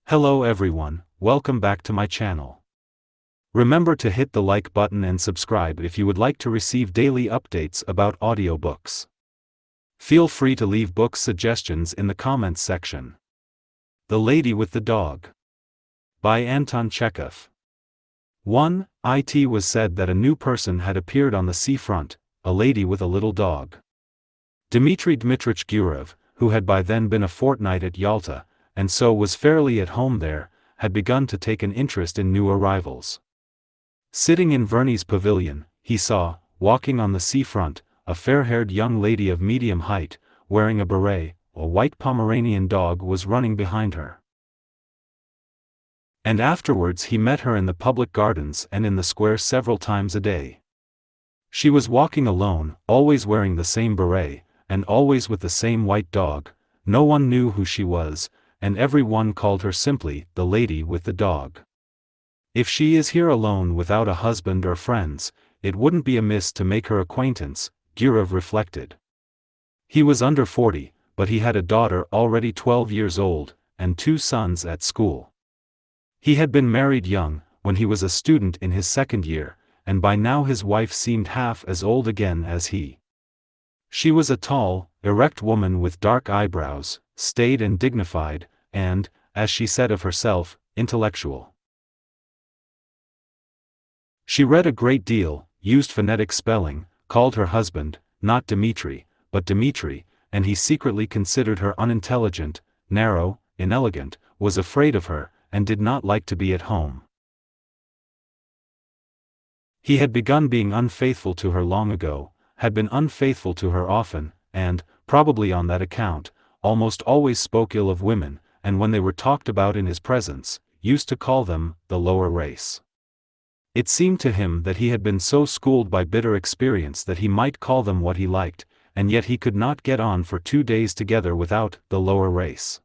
Hello everyone, welcome back to my channel. Remember to hit the like button and subscribe if you would like to receive daily updates about audiobooks. Feel free to leave book suggestions in the comments section. The Lady with the Dog. By Anton Chekhov. 1. It was said that a new person had appeared on the seafront, a lady with a little dog. Dmitri Dmitritch Gurov, who had by then been a fortnight at Yalta, and so was fairly at home there, had begun to take an interest in new arrivals. Sitting in Verney's pavilion, he saw, walking on the seafront, a fair-haired young lady of medium height, wearing a beret. A white Pomeranian dog was running behind her. And afterwards he met her in the public gardens and in the square several times a day. She was walking alone, always wearing the same beret, and always with the same white dog. No one knew who she was, and every one called her simply the lady with the dog. If she is here alone without a husband or friends, it wouldn't be amiss to make her acquaintance, Gurov reflected. He was under 40, but he had a daughter already 12 years old, and 2 sons at school. He had been married young, when he was a student in his second year, and by now his wife seemed half as old again as he. She was a tall, erect woman with dark eyebrows, staid and dignified, and, as she said of herself, intellectual. She read a great deal, used phonetic spelling, called her husband, not Dmitri, but Dmitri, and he secretly considered her unintelligent, narrow, inelegant, was afraid of her, and did not like to be at home. He had begun being unfaithful to her long ago, had been unfaithful to her often, and, probably on that account, almost always spoke ill of women, and when they were talked about in his presence, used to call them the lower race. It seemed to him that he had been so schooled by bitter experience that he might call them what he liked, and yet he could not get on for 2 days together without the lower race.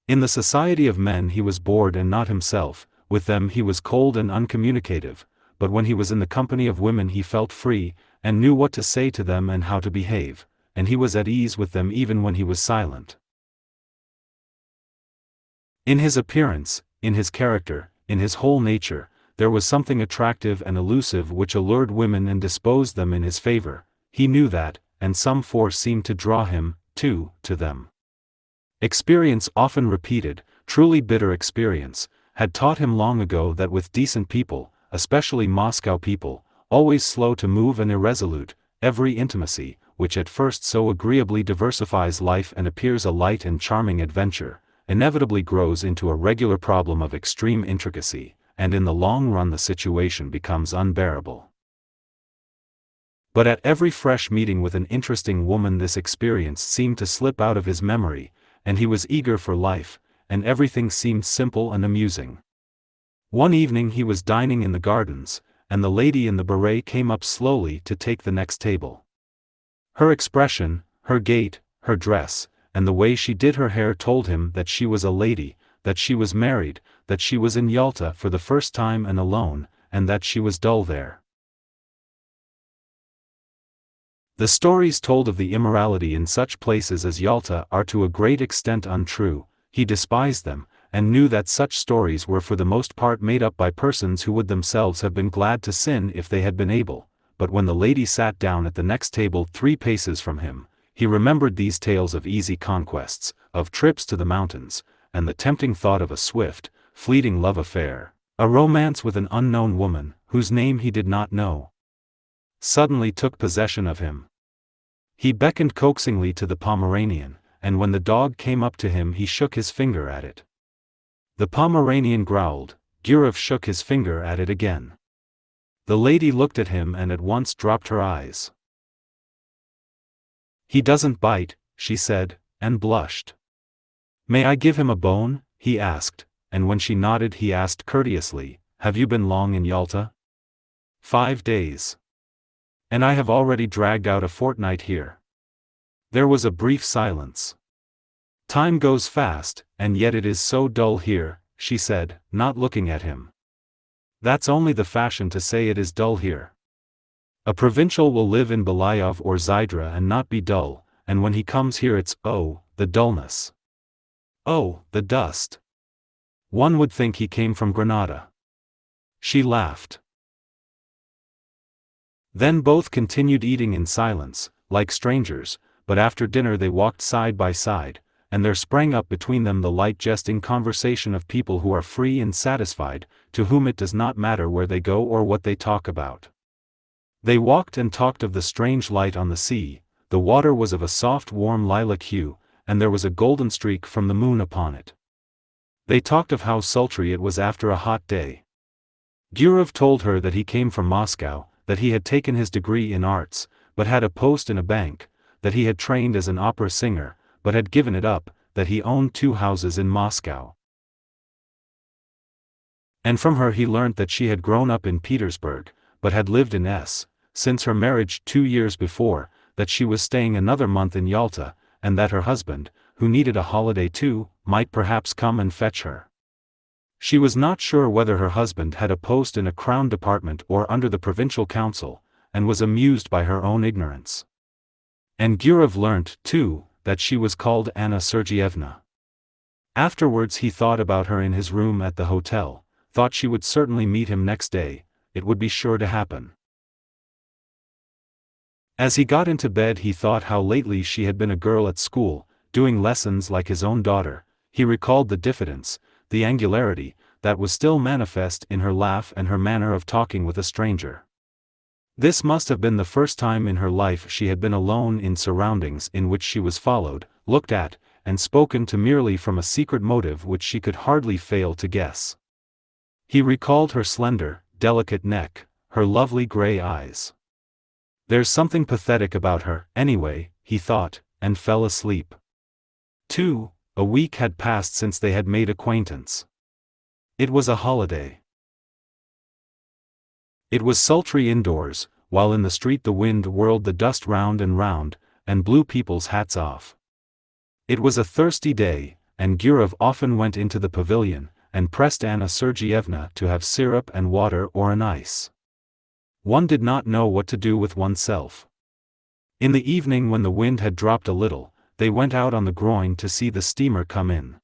In the society of men he was bored and not himself, with them he was cold and uncommunicative, but when he was in the company of women he felt free, and knew what to say to them and how to behave, and he was at ease with them even when he was silent. In his appearance, in his character, in his whole nature, there was something attractive and elusive which allured women and disposed them in his favor. He knew that, and some force seemed to draw him, too, to them. Experience often repeated, truly bitter experience, had taught him long ago that with decent people, especially Moscow people, always slow to move and irresolute, every intimacy, which at first so agreeably diversifies life and appears a light and charming adventure, inevitably grows into a regular problem of extreme intricacy, and in the long run the situation becomes unbearable. But at every fresh meeting with an interesting woman this experience seemed to slip out of his memory, and he was eager for life, and everything seemed simple and amusing. One evening he was dining in the gardens, and the lady in the beret came up slowly to take the next table. Her expression, her gait, her dress, and the way she did her hair told him that she was a lady, that she was married, that she was in Yalta for the first time and alone, and that she was dull there. The stories told of the immorality in such places as Yalta are to a great extent untrue. He despised them, and knew that such stories were for the most part made up by persons who would themselves have been glad to sin if they had been able, but when the lady sat down at the next table 3 paces from him, he remembered these tales of easy conquests, of trips to the mountains, and the tempting thought of a swift, fleeting love affair, a romance with an unknown woman, whose name he did not know, suddenly took possession of him. He beckoned coaxingly to the Pomeranian, and when the dog came up to him he shook his finger at it. The Pomeranian growled. Gurov shook his finger at it again. The lady looked at him and at once dropped her eyes. "He doesn't bite," she said, and blushed. "May I give him a bone?" he asked, and when she nodded he asked courteously, "Have you been long in Yalta?" "5 days. And I have already dragged out a fortnight here." There was a brief silence. "Time goes fast, and yet it is so dull here," she said, not looking at him. "That's only the fashion to say it is dull here. A provincial will live in Belayov or Zydra and not be dull, and when he comes here it's, oh, the dullness. Oh, the dust. One would think he came from Granada." She laughed. Then both continued eating in silence, like strangers, but after dinner they walked side by side, and there sprang up between them the light jesting conversation of people who are free and satisfied, to whom it does not matter where they go or what they talk about. They walked and talked of the strange light on the sea. The water was of a soft warm lilac hue, and there was a golden streak from the moon upon it. They talked of how sultry it was after a hot day. Gurov told her that he came from Moscow, that he had taken his degree in arts, but had a post in a bank, that he had trained as an opera singer, but had given it up, that he owned 2 houses in Moscow. And from her he learnt that she had grown up in Petersburg, but had lived in since her marriage 2 years before, that she was staying another month in Yalta, and that her husband, who needed a holiday too, might perhaps come and fetch her. She was not sure whether her husband had a post in a crown department or under the provincial council, and was amused by her own ignorance. And Gurov learnt, too, that she was called Anna Sergeyevna. Afterwards he thought about her in his room at the hotel, thought she would certainly meet him next day, it would be sure to happen. As he got into bed he thought how lately she had been a girl at school, doing lessons like his own daughter. He recalled the diffidence, the angularity, that was still manifest in her laugh and her manner of talking with a stranger. This must have been the first time in her life she had been alone in surroundings in which she was followed, looked at, and spoken to merely from a secret motive which she could hardly fail to guess. He recalled her slender, delicate neck, her lovely grey eyes. There's something pathetic about her, anyway, he thought, and fell asleep. 2. A week had passed since they had made acquaintance. It was a holiday. It was sultry indoors, while in the street the wind whirled the dust round, and blew people's hats off. It was a thirsty day, and Gurov often went into the pavilion, and pressed Anna Sergeyevna to have syrup and water or an ice. One did not know what to do with oneself. In the evening when the wind had dropped a little, they went out on the groyne to see the steamer come in.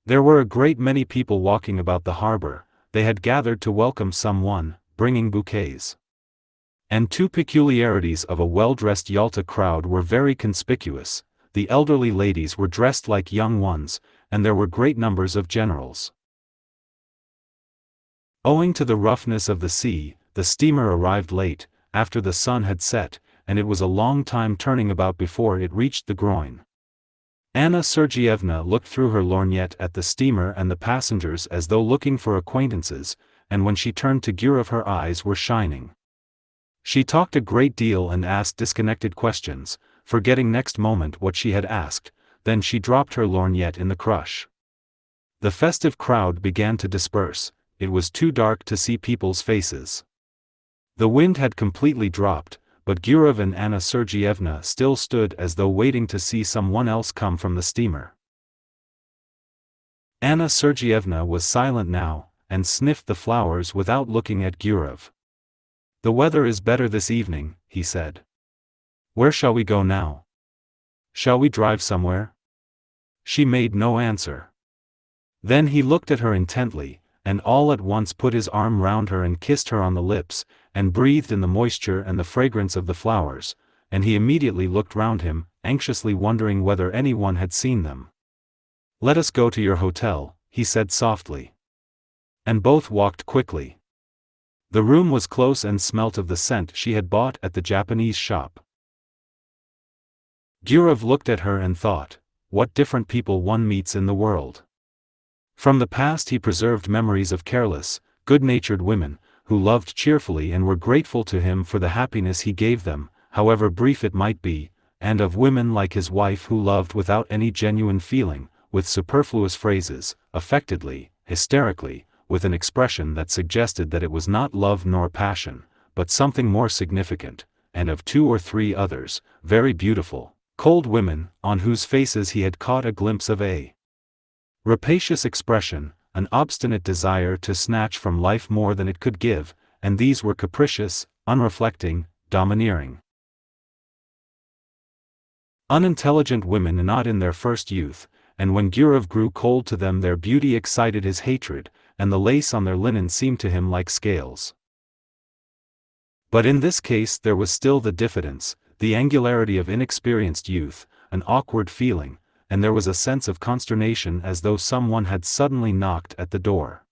There were a great many people walking about the harbor. They had gathered to welcome someone, bringing bouquets. And 2 peculiarities of a well-dressed Yalta crowd were very conspicuous. The elderly ladies were dressed like young ones, and there were great numbers of generals. Owing to the roughness of the sea, the steamer arrived late, after the sun had set, and it was a long time turning about before it reached the groyne. Anna Sergeyevna looked through her lorgnette at the steamer and the passengers as though looking for acquaintances, and when she turned to Gurov her eyes were shining. She talked a great deal and asked disconnected questions, forgetting next moment what she had asked, then she dropped her lorgnette in the crush. The festive crowd began to disperse. It was too dark to see people's faces. The wind had completely dropped, but Gurov and Anna Sergeyevna still stood as though waiting to see someone else come from the steamer. Anna Sergeyevna was silent now, and sniffed the flowers without looking at Gurov. "The weather is better this evening," he said. "Where shall we go now? Shall we drive somewhere?" She made no answer. Then he looked at her intently, and all at once put his arm round her and kissed her on the lips, and breathed in the moisture and the fragrance of the flowers, and he immediately looked round him, anxiously wondering whether anyone had seen them. "Let us go to your hotel," he said softly. And both walked quickly. The room was close and smelt of the scent she had bought at the Japanese shop. Gurov looked at her and thought, what different people one meets in the world. From the past he preserved memories of careless, good-natured women, who loved cheerfully and were grateful to him for the happiness he gave them, however brief it might be, and of women like his wife who loved without any genuine feeling, with superfluous phrases, affectedly, hysterically, with an expression that suggested that it was not love nor passion, but something more significant, and of 2 or 3 others, very beautiful, cold women, on whose faces he had caught a glimpse of a rapacious expression, an obstinate desire to snatch from life more than it could give, and these were capricious, unreflecting, domineering. Unintelligent women not in their first youth, and when Gurov grew cold to them their beauty excited his hatred, and the lace on their linen seemed to him like scales. But in this case there was still the diffidence, the angularity of inexperienced youth, an awkward feeling, and there was a sense of consternation as though someone had suddenly knocked at the door.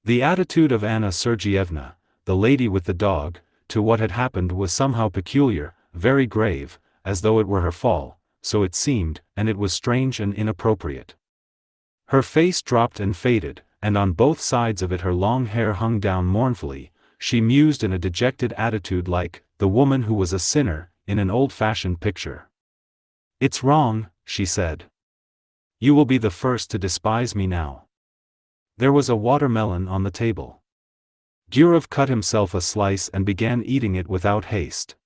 The attitude of Anna Sergeyevna, the lady with the dog, to what had happened was somehow peculiar, very grave, as though it were her fall, so it seemed, and it was strange and inappropriate. Her face dropped and faded, and on both sides of it her long hair hung down mournfully. She mused in a dejected attitude like the woman who was a sinner in an old-fashioned picture. "It's wrong," she said. "You will be the first to despise me now." There was a watermelon on the table. Gurov cut himself a slice and began eating it without haste.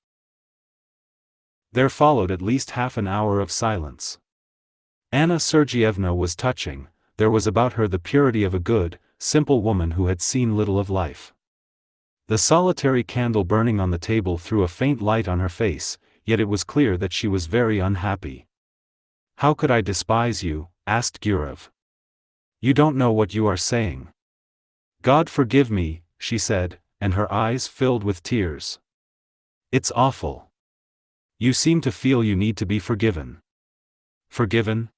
There followed at least half an hour of silence. Anna Sergeyevna was touching, there was about her the purity of a good, simple woman who had seen little of life. The solitary candle burning on the table threw a faint light on her face, yet it was clear that she was very unhappy. "How could I despise you?" asked Gurov. "You don't know what you are saying." "God forgive me," she said, and her eyes filled with tears. "It's awful. You seem to feel you need to be forgiven." "Forgiven?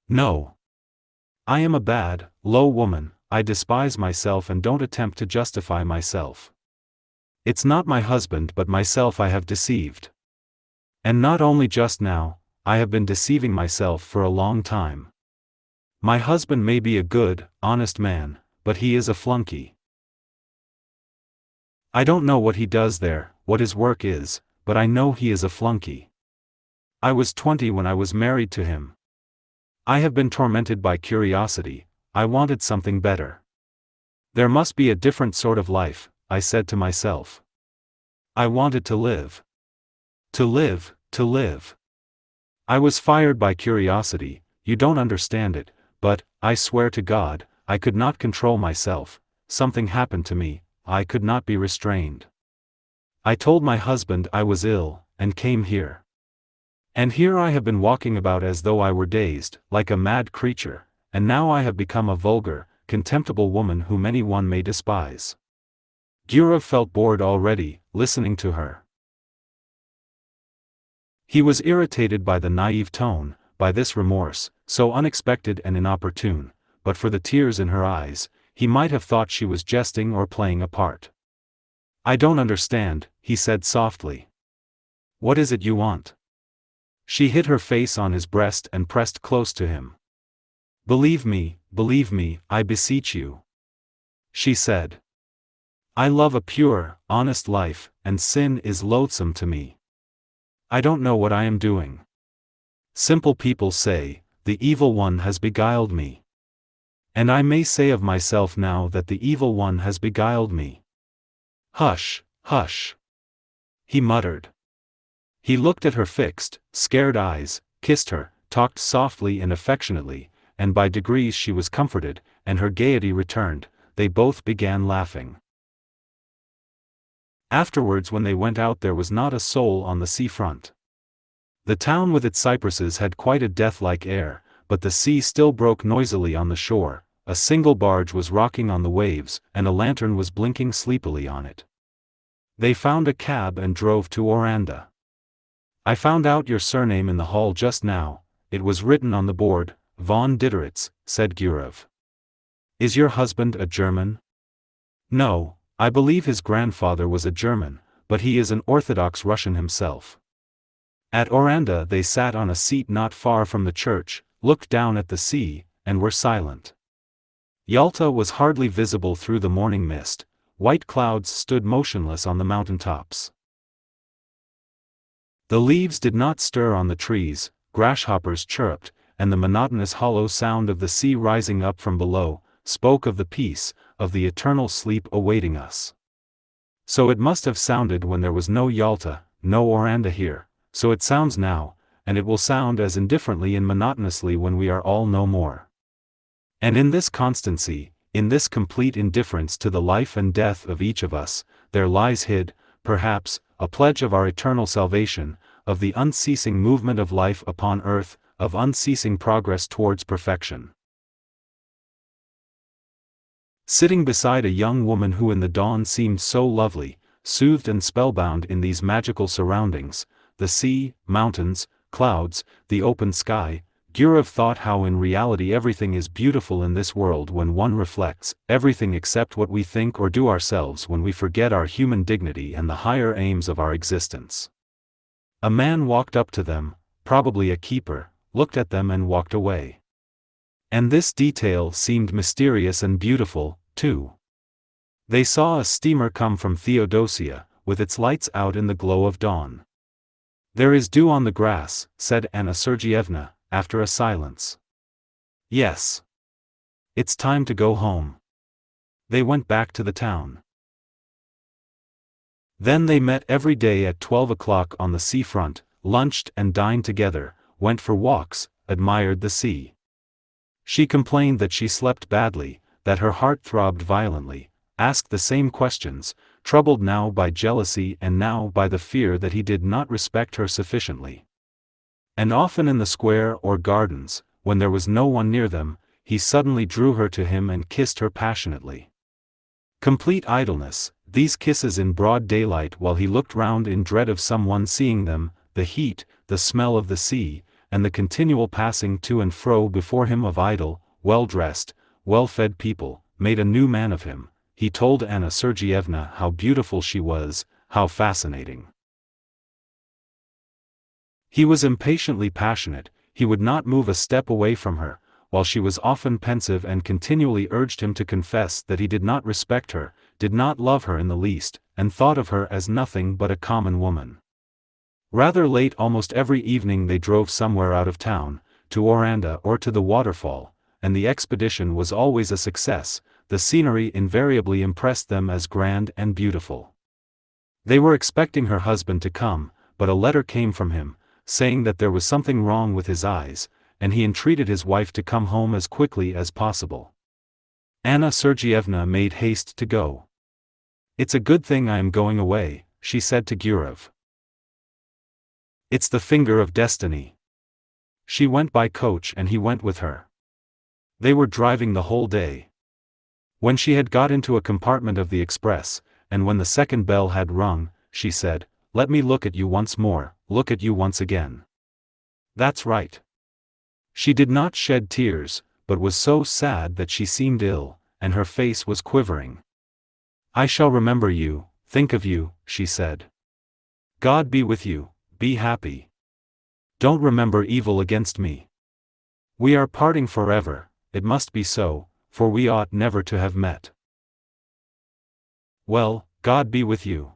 No. I am a bad, low woman, I despise myself and don't attempt to justify myself. It's not my husband but myself I have deceived. And not only just now, I have been deceiving myself for a long time. My husband may be a good, honest man, but he is a flunky. I don't know what he does there, what his work is, but I know he is a flunky. I was 20 when I was married to him. I have been tormented by curiosity, I wanted something better. There must be a different sort of life, I said to myself. I wanted to live. To live, to live. I was fired by curiosity, you don't understand it, but, I swear to God, I could not control myself, something happened to me, I could not be restrained. I told my husband I was ill, and came here. And here I have been walking about as though I were dazed, like a mad creature, and now I have become a vulgar, contemptible woman whom anyone may despise. Gurov felt bored already, listening to her. He was irritated by the naive tone, by this remorse, so unexpected and inopportune, but for the tears in her eyes, he might have thought she was jesting or playing a part. I don't understand, he said softly. What is it you want? She hid her face on his breast and pressed close to him. Believe me, I beseech you. She said. I love a pure, honest life, and sin is loathsome to me. I don't know what I am doing. Simple people say, the evil one has beguiled me. And I may say of myself now that the evil one has beguiled me. Hush, hush. He muttered. He looked at her fixed, scared eyes, kissed her, talked softly and affectionately, and by degrees she was comforted, and her gaiety returned, they both began laughing. Afterwards when they went out there was not a soul on the seafront. The town with its cypresses had quite a death-like air, but the sea still broke noisily on the shore, a single barge was rocking on the waves, and a lantern was blinking sleepily on it. They found a cab and drove to Oranda. I found out your surname in the hall just now, it was written on the board, von Dmitritch, said Gurov. Is your husband a German? No, I believe his grandfather was a German, but he is an Orthodox Russian himself. At Oranda they sat on a seat not far from the church, looked down at the sea, and were silent. Yalta was hardly visible through the morning mist, white clouds stood motionless on the mountain tops. The leaves did not stir on the trees, grasshoppers chirped, and the monotonous hollow sound of the sea rising up from below, spoke of the peace, of the eternal sleep awaiting us. So it must have sounded when there was no Yalta, no Oranda here, so it sounds now, and it will sound as indifferently and monotonously when we are all no more. And in this constancy, in this complete indifference to the life and death of each of us, there lies hid, perhaps, a pledge of our eternal salvation, of the unceasing movement of life upon earth, of unceasing progress towards perfection. Sitting beside a young woman who in the dawn seemed so lovely, soothed and spellbound in these magical surroundings, the sea, mountains, clouds, the open sky, Gurov thought how in reality everything is beautiful in this world when one reflects, everything except what we think or do ourselves when we forget our human dignity and the higher aims of our existence. A man walked up to them, probably a keeper, looked at them and walked away. And this detail seemed mysterious and beautiful, too. They saw a steamer come from Theodosia, with its lights out in the glow of dawn. "There is dew on the grass," said Anna Sergeyevna, after a silence. "Yes. It's time to go home." They went back to the town. Then they met every day at 12 o'clock on the seafront, lunched and dined together, went for walks, admired the sea. She complained that she slept badly, that her heart throbbed violently, asked the same questions, troubled now by jealousy and now by the fear that he did not respect her sufficiently. And often in the square or gardens, when there was no one near them, he suddenly drew her to him and kissed her passionately. Complete idleness, these kisses in broad daylight while he looked round in dread of someone seeing them, the heat, the smell of the sea, and the continual passing to and fro before him of idle, well-dressed, well-fed people, made a new man of him. He told Anna Sergeyevna how beautiful she was, how fascinating. He was impatiently passionate, he would not move a step away from her, while she was often pensive and continually urged him to confess that he did not respect her, did not love her in the least, and thought of her as nothing but a common woman. Rather late almost every evening they drove somewhere out of town, to Oranda or to the waterfall, and the expedition was always a success. The scenery invariably impressed them as grand and beautiful. They were expecting her husband to come, but a letter came from him, saying that there was something wrong with his eyes, and he entreated his wife to come home as quickly as possible. Anna Sergeyevna made haste to go. "It's a good thing I am going away," she said to Gurov. "It's the finger of destiny." She went by coach and he went with her. They were driving the whole day. When she had got into a compartment of the express, and when the second bell had rung, she said, "Let me look at you once more, look at you once again." "That's right." She did not shed tears, but was so sad that she seemed ill, and her face was quivering. "I shall remember you, think of you," she said. "God be with you, be happy. Don't remember evil against me. We are parting forever, it must be so, for we ought never to have met." "Well, God be with you."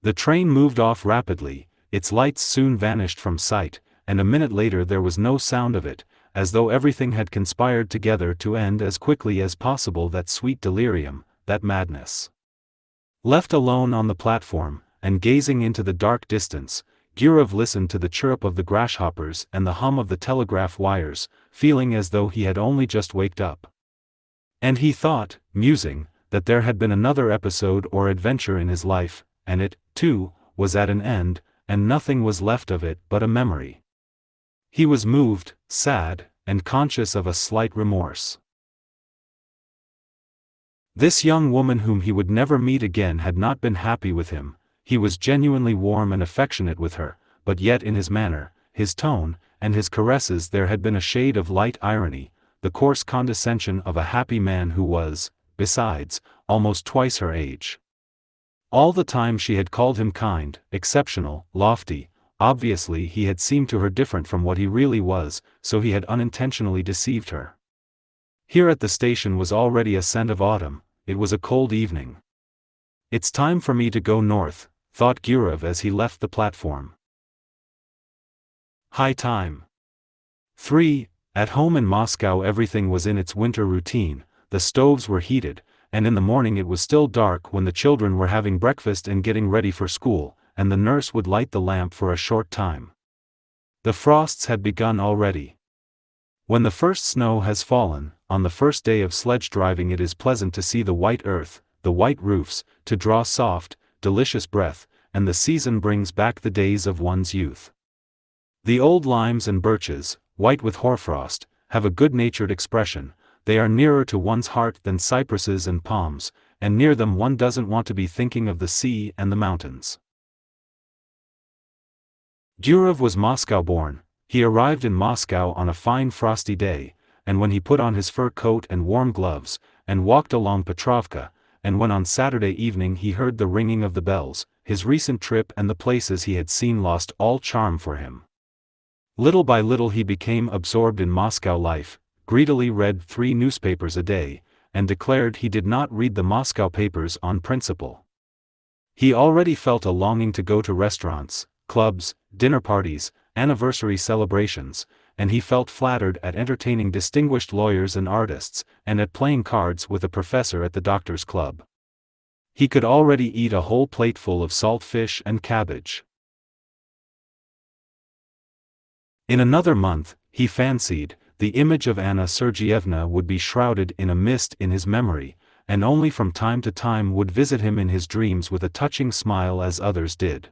The train moved off rapidly, its lights soon vanished from sight, and a minute later there was no sound of it, as though everything had conspired together to end as quickly as possible that sweet delirium, that madness. Left alone on the platform, and gazing into the dark distance, Gurov listened to the chirp of the grasshoppers and the hum of the telegraph wires, feeling as though he had only just waked up. And he thought, musing, that there had been another episode or adventure in his life, and it, too, was at an end, and nothing was left of it but a memory. He was moved, sad, and conscious of a slight remorse. This young woman whom he would never meet again had not been happy with him. He was genuinely warm and affectionate with her, but yet in his manner, his tone, and his caresses there had been a shade of light irony, the coarse condescension of a happy man who was, besides, almost twice her age. All the time she had called him kind, exceptional, lofty. Obviously he had seemed to her different from what he really was, so he had unintentionally deceived her. Here at the station was already a scent of autumn, it was a cold evening. "It's time for me to go north," thought Gurov as he left the platform. High time. 3. At home in Moscow everything was in its winter routine, the stoves were heated, and in the morning it was still dark when the children were having breakfast and getting ready for school, and the nurse would light the lamp for a short time. The frosts had begun already. When the first snow has fallen, on the first day of sledge driving it is pleasant to see the white earth, the white roofs, to draw soft, delicious breath, and the season brings back the days of one's youth. The old limes and birches, white with hoarfrost, have a good-natured expression. They are nearer to one's heart than cypresses and palms, and near them one doesn't want to be thinking of the sea and the mountains. Gurov was Moscow-born. He arrived in Moscow on a fine frosty day, and when he put on his fur coat and warm gloves, and walked along Petrovka, and when on Saturday evening he heard the ringing of the bells, his recent trip and the places he had seen lost all charm for him. Little by little he became absorbed in Moscow life, greedily read 3 newspapers a day, and declared he did not read the Moscow papers on principle. He already felt a longing to go to restaurants, clubs, dinner parties, anniversary celebrations, and he felt flattered at entertaining distinguished lawyers and artists, and at playing cards with a professor at the doctor's club. He could already eat a whole plateful of salt fish and cabbage. In another month, he fancied, the image of Anna Sergeyevna would be shrouded in a mist in his memory, and only from time to time would visit him in his dreams with a touching smile as others did.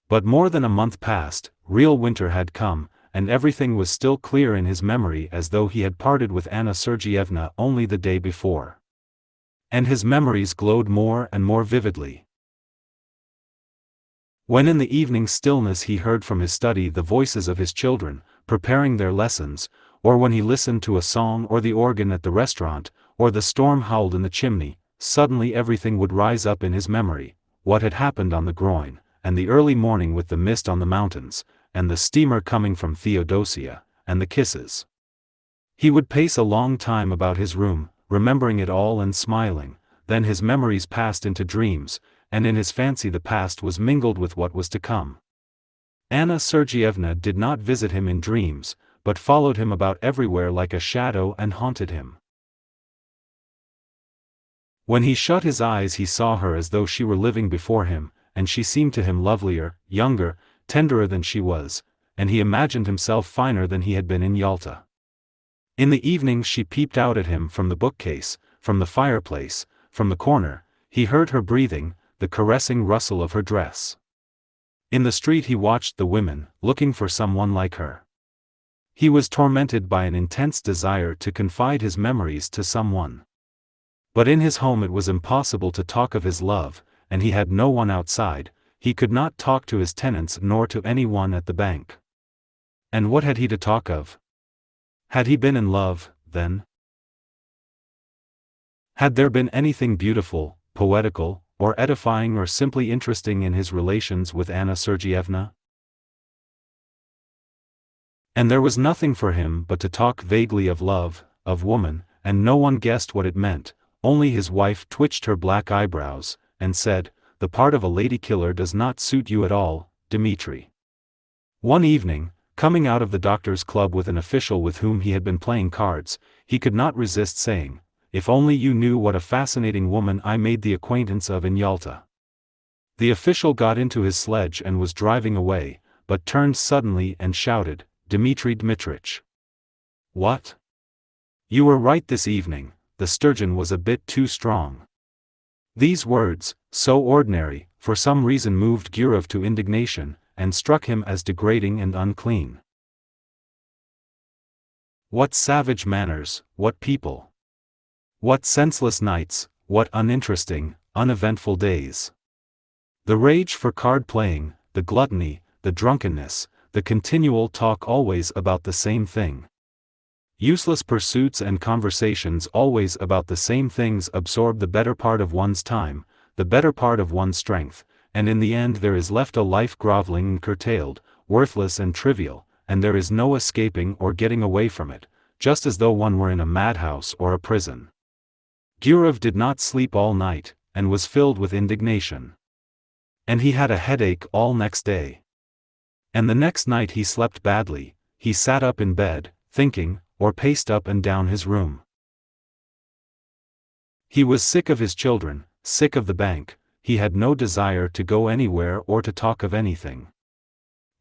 But more than a month passed, real winter had come, and everything was still clear in his memory as though he had parted with Anna Sergeyevna only the day before. And his memories glowed more and more vividly. When in the evening stillness he heard from his study the voices of his children, preparing their lessons, or when he listened to a song or the organ at the restaurant, or the storm howled in the chimney, suddenly everything would rise up in his memory, what had happened on the groin, and the early morning with the mist on the mountains, and the steamer coming from Theodosia, and the kisses. He would pace a long time about his room, remembering it all and smiling. Then his memories passed into dreams, and in his fancy the past was mingled with what was to come. Anna Sergeyevna did not visit him in dreams, but followed him about everywhere like a shadow and haunted him. When he shut his eyes he saw her as though she were living before him, and she seemed to him lovelier, younger, tenderer than she was, and he imagined himself finer than he had been in Yalta. In the evenings she peeped out at him from the bookcase, from the fireplace, from the corner. He heard her breathing, the caressing rustle of her dress. In the street he watched the women, looking for someone like her. He was tormented by an intense desire to confide his memories to someone. But in his home it was impossible to talk of his love, and he had no one outside. He could not talk to his tenants nor to anyone at the bank. And what had he to talk of? Had he been in love, then? Had there been anything beautiful, poetical, or edifying or simply interesting in his relations with Anna Sergeyevna? And there was nothing for him but to talk vaguely of love, of woman, and no one guessed what it meant. Only his wife twitched her black eyebrows, and said, "The part of a lady killer does not suit you at all, Dmitri." One evening, coming out of the doctor's club with an official with whom he had been playing cards, he could not resist saying, "If only you knew what a fascinating woman I made the acquaintance of in Yalta." The official got into his sledge and was driving away, but turned suddenly and shouted, "Dmitri Dmitritch! What? You were right this evening, the sturgeon was a bit too strong." These words, so ordinary, for some reason moved Gurov to indignation, and struck him as degrading and unclean. What savage manners, what people! What senseless nights, what uninteresting, uneventful days! The rage for card-playing, the gluttony, the drunkenness, the continual talk always about the same thing. Useless pursuits and conversations always about the same things absorb the better part of one's time, the better part of one's strength, and in the end there is left a life groveling and curtailed, worthless and trivial, and there is no escaping or getting away from it, just as though one were in a madhouse or a prison. Gurov did not sleep all night, and was filled with indignation. And he had a headache all next day. And the next night he slept badly. He sat up in bed, thinking, or paced up and down his room. He was sick of his children, sick of the bank. He had no desire to go anywhere or to talk of anything.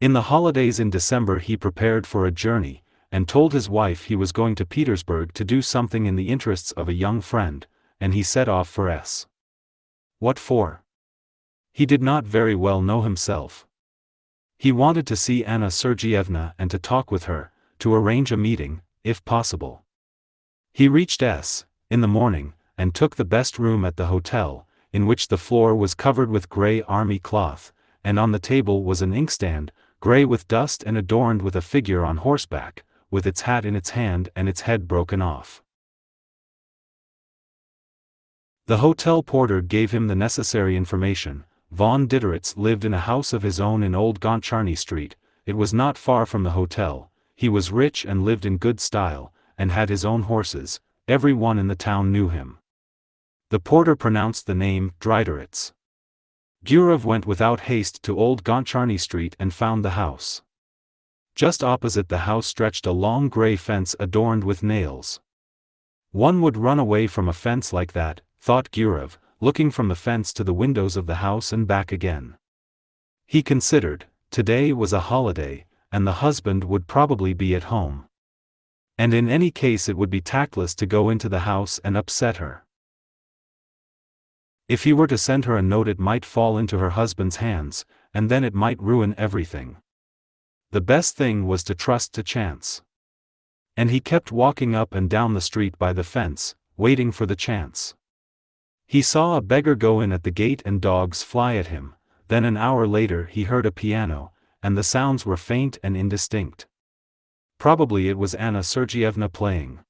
In the holidays in December he prepared for a journey, and told his wife he was going to Petersburg to do something in the interests of a young friend, and he set off for S. What for? He did not very well know himself. He wanted to see Anna Sergeyevna and to talk with her, to arrange a meeting, if possible. He reached in the morning, and took the best room at the hotel, in which the floor was covered with grey army cloth, and on the table was an inkstand, grey with dust and adorned with a figure on horseback, with its hat in its hand and its head broken off. The hotel porter gave him the necessary information. Von Diderits lived in a house of his own in Old Goncharny Street. It was not far from the hotel. He was rich and lived in good style, and had his own horses. Every one in the town knew him. The porter pronounced the name Dmitritch. Gurov went without haste to Old Goncharny Street and found the house. Just opposite the house stretched a long grey fence adorned with nails. One would run away from a fence like that, thought Gurov, looking from the fence to the windows of the house and back again. He considered, today was a holiday, and the husband would probably be at home. And in any case it would be tactless to go into the house and upset her. If he were to send her a note it might fall into her husband's hands, and then it might ruin everything. The best thing was to trust to chance. And he kept walking up and down the street by the fence, waiting for the chance. He saw a beggar go in at the gate and dogs fly at him. Then an hour later he heard a piano, and the sounds were faint and indistinct. Probably it was Anna Sergeyevna playing.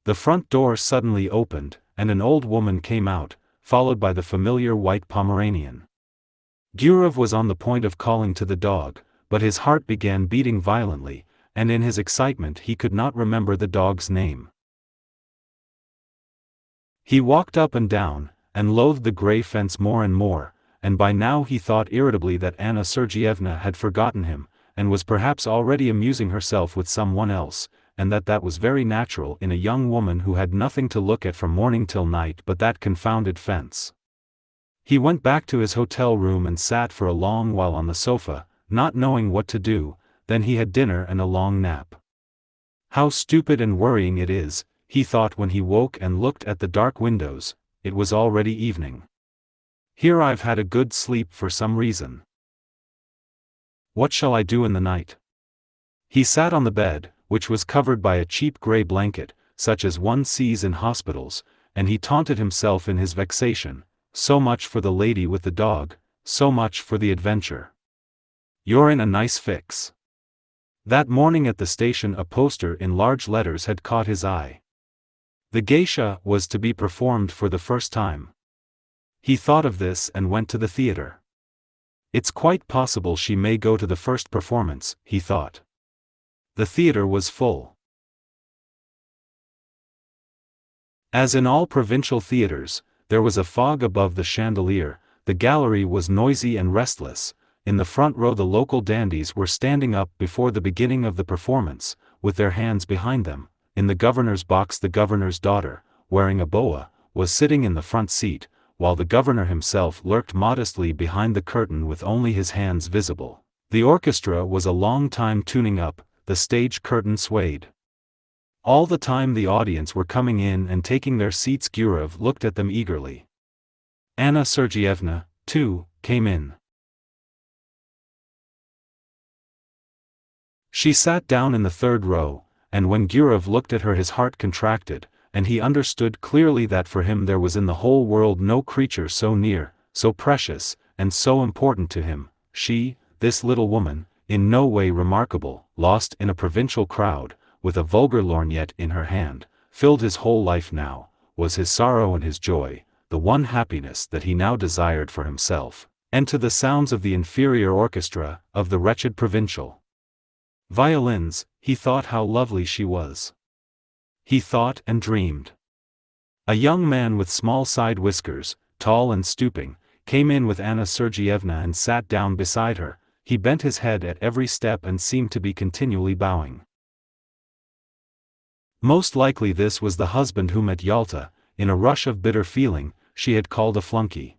The front door suddenly opened, and an old woman came out, followed by the familiar white Pomeranian. Gurov was on the point of calling to the dog, but his heart began beating violently, and in his excitement he could not remember the dog's name. He walked up and down, and loathed the grey fence more and more, and by now he thought irritably that Anna Sergeyevna had forgotten him, and was perhaps already amusing herself with someone else, and that was very natural in a young woman who had nothing to look at from morning till night but that confounded fence. He went back to his hotel room and sat for a long while on the sofa, not knowing what to do. Then he had dinner and a long nap. How stupid and worrying it is, he thought when he woke and looked at the dark windows. It was already evening. Here I've had a good sleep for some reason. What shall I do in the night? He sat on the bed, which was covered by a cheap grey blanket, such as one sees in hospitals, and he taunted himself in his vexation. So much for the lady with the dog, so much for the adventure. You're in a nice fix. That morning at the station a poster in large letters had caught his eye. The geisha was to be performed for the first time. He thought of this and went to the theater. It's quite possible she may go to the first performance, he thought. The theater was full. As in all provincial theaters, there was a fog above the chandelier. The gallery was noisy and restless. In the front row the local dandies were standing up before the beginning of the performance, with their hands behind them. In the governor's box the governor's daughter, wearing a boa, was sitting in the front seat, while the governor himself lurked modestly behind the curtain with only his hands visible. The orchestra was a long time tuning up. The stage curtain swayed. All the time the audience were coming in and taking their seats. Gurov looked at them eagerly. Anna Sergeyevna, too, came in. She sat down in the third row, and when Gurov looked at her his heart contracted, and he understood clearly that for him there was in the whole world no creature so near, so precious, and so important to him. She, this little woman, in no way remarkable, lost in a provincial crowd, with a vulgar lorgnette in her hand, filled his whole life now, was his sorrow and his joy, the one happiness that he now desired for himself, and to the sounds of the inferior orchestra, of the wretched provincial violins, he thought how lovely she was. He thought and dreamed. A young man with small side whiskers, tall and stooping, came in with Anna Sergeyevna and sat down beside her. He bent his head at every step and seemed to be continually bowing. Most likely this was the husband whom at Yalta, in a rush of bitter feeling, she had called a flunky.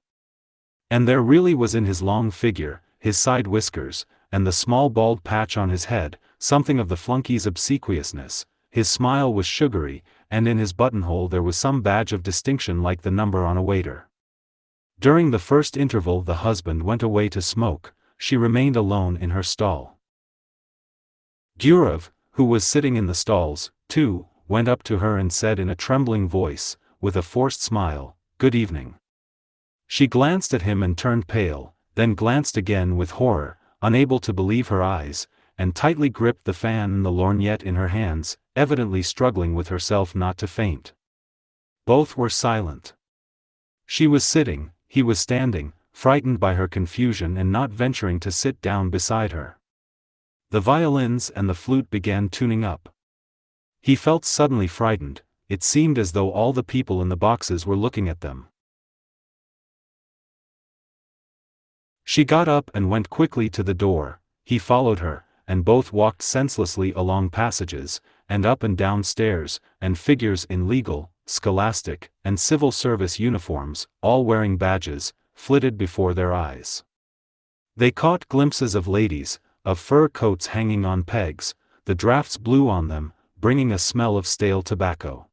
And there really was in his long figure, his side whiskers, and the small bald patch on his head, something of the flunky's obsequiousness. His smile was sugary, and in his buttonhole there was some badge of distinction like the number on a waiter. During the first interval the husband went away to smoke. She remained alone in her stall. Gurov, who was sitting in the stalls, too, went up to her and said in a trembling voice, with a forced smile, "Good evening." She glanced at him and turned pale, then glanced again with horror, unable to believe her eyes, and tightly gripped the fan and the lorgnette in her hands, evidently struggling with herself not to faint. Both were silent. She was sitting, he was standing, frightened by her confusion and not venturing to sit down beside her. The violins and the flute began tuning up. He felt suddenly frightened. It seemed as though all the people in the boxes were looking at them. She got up and went quickly to the door. He followed her, and both walked senselessly along passages, and up and down stairs, and figures in legal, scholastic, and civil service uniforms, all wearing badges, flitted before their eyes. They caught glimpses of ladies, of fur coats hanging on pegs. The drafts blew on them, bringing a smell of stale tobacco.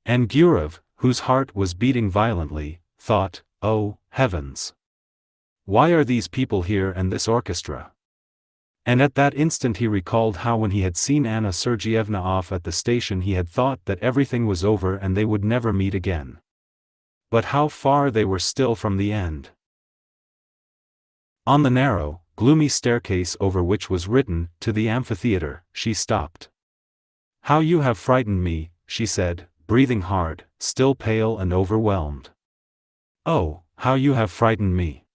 And Gurov, whose heart was beating violently, thought, "Oh, heavens! Why are these people here and this orchestra?" And at that instant he recalled how when he had seen Anna Sergeyevna off at the station he had thought that everything was over and they would never meet again. But how far they were still from the end. On the narrow, gloomy staircase over which was written, "To the amphitheater," she stopped. "How you have frightened me," she said, breathing hard, still pale and overwhelmed. "Oh, how you have frightened me.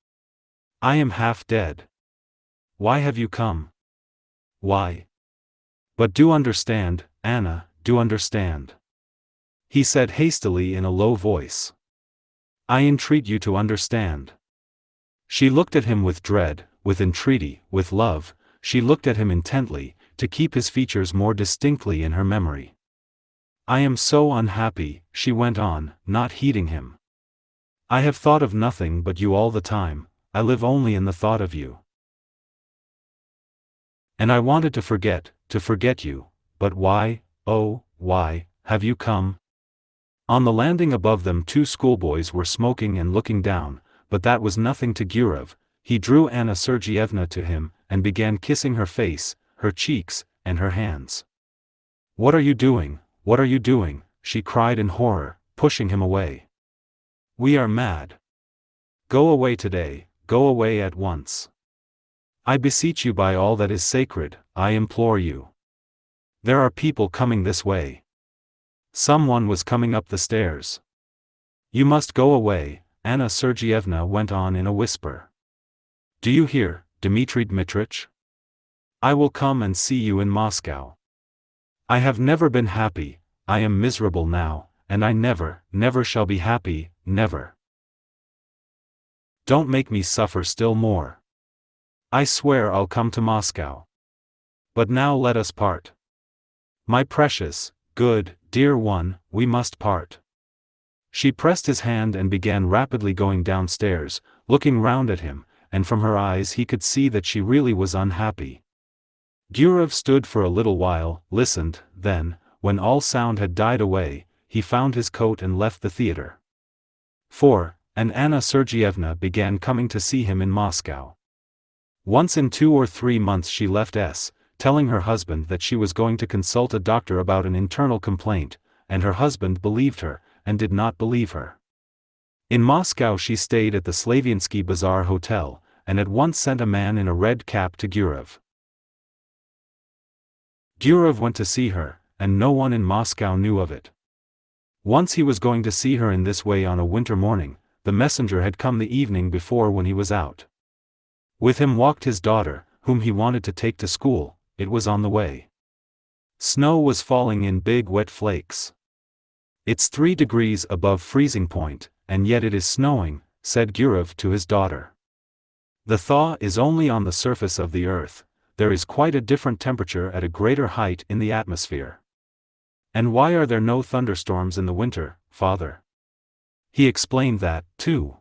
I am half dead. Why have you come? Why? But do understand, Anna, do understand," he said hastily in a low voice. "I entreat you to understand." She looked at him with dread, with entreaty, with love. She looked at him intently, to keep his features more distinctly in her memory. "I am so unhappy," she went on, not heeding him. "I have thought of nothing but you all the time. I live only in the thought of you. And I wanted to forget you, but why, oh, why, have you come?" On the landing above them 2 schoolboys were smoking and looking down, but that was nothing to Gurov. He drew Anna Sergeyevna to him, and began kissing her face, her cheeks, and her hands. "What are you doing? What are you doing?" she cried in horror, pushing him away. "We are mad. Go away today, go away at once. I beseech you by all that is sacred, I implore you. There are people coming this way. Someone was coming up the stairs. You must go away," Anna Sergeyevna went on in a whisper. "Do you hear, Dmitri Dmitritch? I will come and see you in Moscow. I have never been happy, I am miserable now, and I never, never shall be happy, never. Don't make me suffer still more. I swear I'll come to Moscow. But now let us part. My precious, good, dear one, we must part." She pressed his hand and began rapidly going downstairs, looking round at him, and from her eyes he could see that she really was unhappy. Gurov stood for a little while, listened, then, when all sound had died away, he found his coat and left the theater. And Anna Sergeyevna began coming to see him in Moscow. Once in 2 or 3 months she left S, telling her husband that she was going to consult a doctor about an internal complaint, and her husband believed her, and did not believe her. In Moscow she stayed at the Slaviansky Bazaar Hotel, and at once sent a man in a red cap to Gurov. Gurov went to see her, and no one in Moscow knew of it. Once he was going to see her in this way on a winter morning. The messenger had come the evening before when he was out. With him walked his daughter, whom he wanted to take to school. It was on the way. Snow was falling in big wet flakes. "It's 3 degrees above freezing point, and yet it is snowing," said Gurov to his daughter. "The thaw is only on the surface of the earth, there is quite a different temperature at a greater height in the atmosphere. And why are there no thunderstorms in the winter, father?" He explained that, too.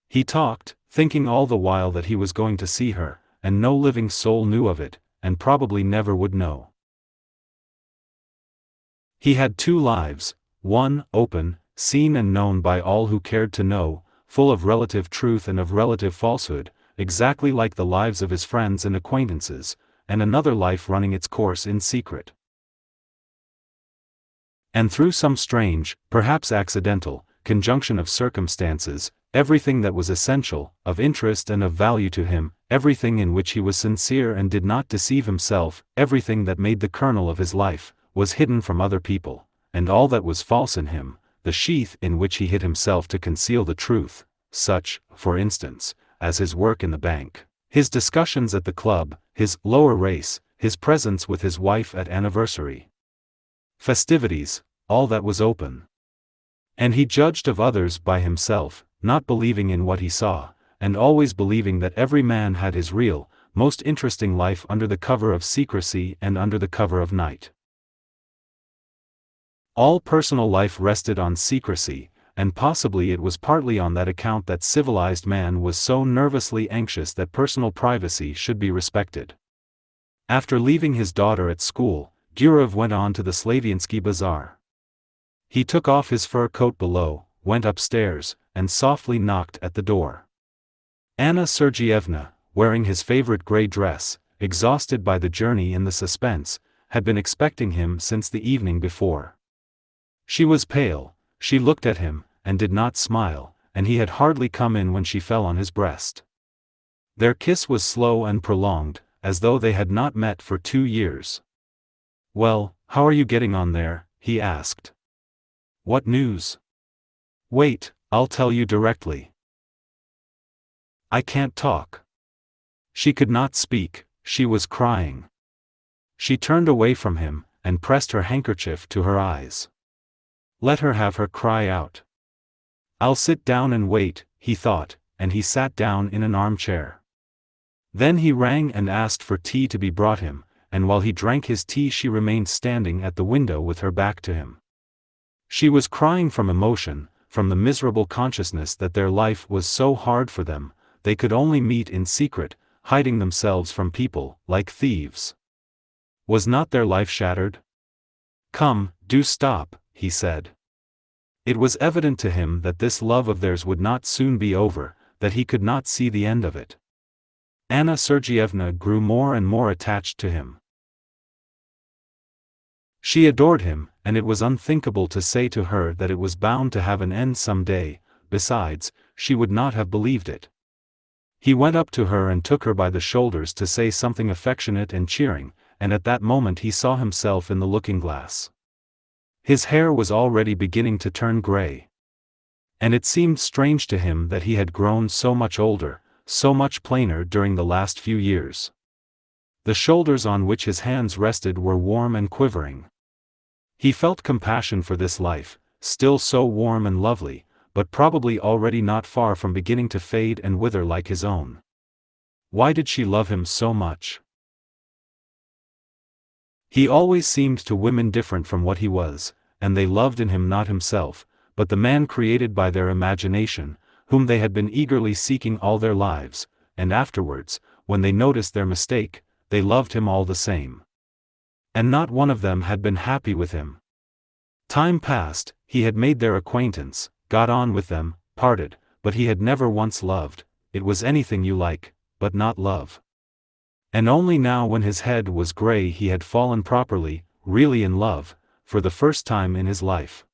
He talked, thinking all the while that he was going to see her, and no living soul knew of it, and probably never would know. He had 2 lives, one, open, seen and known by all who cared to know, full of relative truth and of relative falsehood, exactly like the lives of his friends and acquaintances, and another life running its course in secret. And through some strange, perhaps accidental, conjunction of circumstances, everything that was essential, of interest and of value to him, everything in which he was sincere and did not deceive himself, everything that made the kernel of his life, was hidden from other people, and all that was false in him, the sheath in which he hid himself to conceal the truth, such, for instance, as his work in the bank, his discussions at the club, his lower race, his presence with his wife at anniversary festivities, all that was open. And he judged of others by himself, not believing in what he saw, and always believing that every man had his real, most interesting life under the cover of secrecy and under the cover of night. All personal life rested on secrecy, and possibly it was partly on that account that civilized man was so nervously anxious that personal privacy should be respected. After leaving his daughter at school, Gurov went on to the Slaviansky Bazaar. He took off his fur coat below, went upstairs, and softly knocked at the door. Anna Sergeyevna, wearing his favorite grey dress, exhausted by the journey and the suspense, had been expecting him since the evening before. She was pale, she looked at him, and did not smile, and he had hardly come in when she fell on his breast. Their kiss was slow and prolonged, as though they had not met for 2 years. "Well, how are you getting on there?" he asked. "What news?" "Wait, I'll tell you directly." "I can't talk." She could not speak, she was crying. She turned away from him, and pressed her handkerchief to her eyes. Let her have her cry out. "I'll sit down and wait," he thought, and he sat down in an armchair. Then he rang and asked for tea to be brought him, and while he drank his tea she remained standing at the window with her back to him. She was crying from emotion, from the miserable consciousness that their life was so hard for them, they could only meet in secret, hiding themselves from people, like thieves. Was not their life shattered? "Come, do stop," he said. It was evident to him that this love of theirs would not soon be over, that he could not see the end of it. Anna Sergeyevna grew more and more attached to him. She adored him, and it was unthinkable to say to her that it was bound to have an end some day. Besides, she would not have believed it. He went up to her and took her by the shoulders to say something affectionate and cheering, and at that moment he saw himself in the looking-glass. His hair was already beginning to turn grey. And it seemed strange to him that he had grown so much older, so much plainer during the last few years. The shoulders on which his hands rested were warm and quivering. He felt compassion for this life, still so warm and lovely, but probably already not far from beginning to fade and wither like his own. Why did she love him so much? He always seemed to women different from what he was, and they loved in him not himself, but the man created by their imagination, whom they had been eagerly seeking all their lives, and afterwards, when they noticed their mistake, they loved him all the same. And not one of them had been happy with him. Time passed, he had made their acquaintance, got on with them, parted, but he had never once loved. It was anything you like, but not love. And only now when his head was grey he had fallen properly, really in love, for the first time in his life.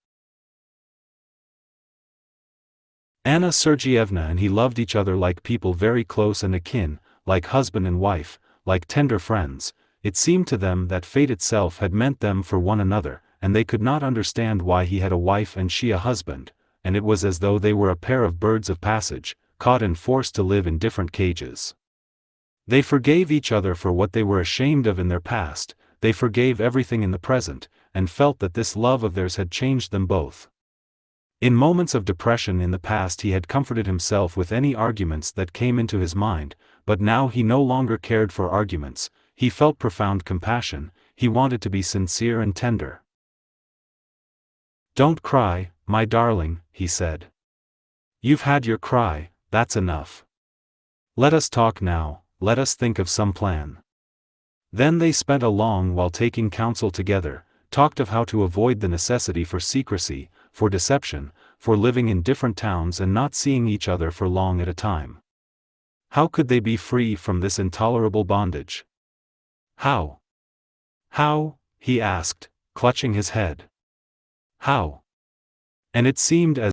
Anna Sergeyevna and he loved each other like people very close and akin, like husband and wife, like tender friends. It seemed to them that fate itself had meant them for one another, and they could not understand why he had a wife and she a husband, and it was as though they were a pair of birds of passage, caught and forced to live in different cages. They forgave each other for what they were ashamed of in their past, they forgave everything in the present, and felt that this love of theirs had changed them both. In moments of depression in the past he had comforted himself with any arguments that came into his mind, but now he no longer cared for arguments, he felt profound compassion, he wanted to be sincere and tender. "Don't cry, my darling," he said. "You've had your cry, that's enough. Let us talk now, let us think of some plan." Then they spent a long while taking counsel together, talked of how to avoid the necessity for secrecy, for deception, for living in different towns and not seeing each other for long at a time. How could they be free from this intolerable bondage? How? How? He asked, clutching his head. How? And it seemed as